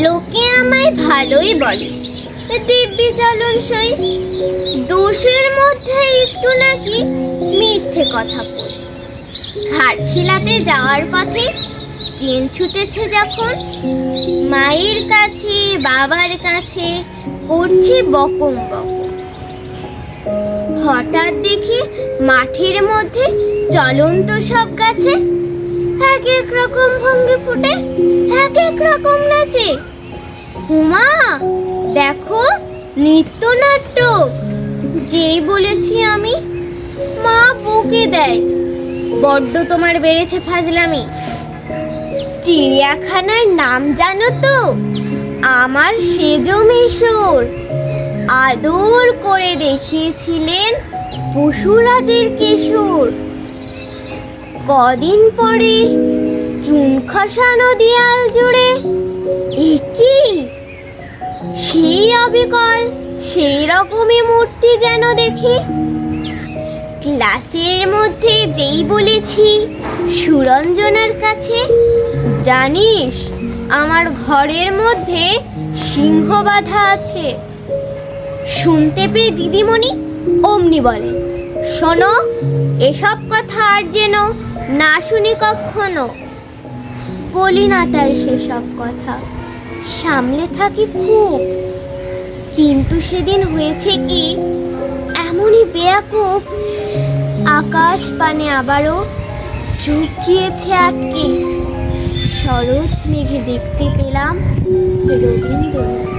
লোকে আমায় ভালোই বলে, দিব্যি চালন সই। দোষের মধ্যে একটু নাকি মিথ্যে কথা বলি। ঘাটশিলাতে যাওয়ার পথে ট্রেন ছুটেছে যখন, মায়ের কাছে বাবার কাছে করছি বকম বকম। হঠাৎ দেখি মাঠের মধ্যে চলন্ত সব গাছে এক এক রকম ভঙ্গি ফুটে, এক এক রকম নাচে। হুমা, দেখো নৃত্যনাট্য। যেই বলেছি আমি, মা বকে দেয়, বড্ড তোমার বেড়েছে ফাজলামি। চিড়িয়াখানার নাম জানো তো? আমার সেজো মেশর আদর করে দেখিয়েছিলেন পশুরাজের কেশর। কদিন পরে চুন খসানো দেয়াল জুড়ে একই সেই অবিকল সেই রকমই মূর্তি যেন দেখি। ক্লাসের মধ্যে যেই বলেছি সুরঞ্জনার কাছে, জানিস আমার ঘরের মধ্যে সিংহ বাঁধা আছে। শুনতে পেয়ে দিদিমণি অমনি বলে, শোনো, এসব কথা আর যেন না শুনি কখনো। বলি না তাই সেসব কথা, সামলে থাকি খুব। কিন্তু সেদিন হয়েছে কি, এমনই বেয়াকুব, আকাশ পানে আবারও চোখ গিয়েছে আটকে। শরৎ মেঘে দেখতে পেলাম রবীন্দ্রনাথ।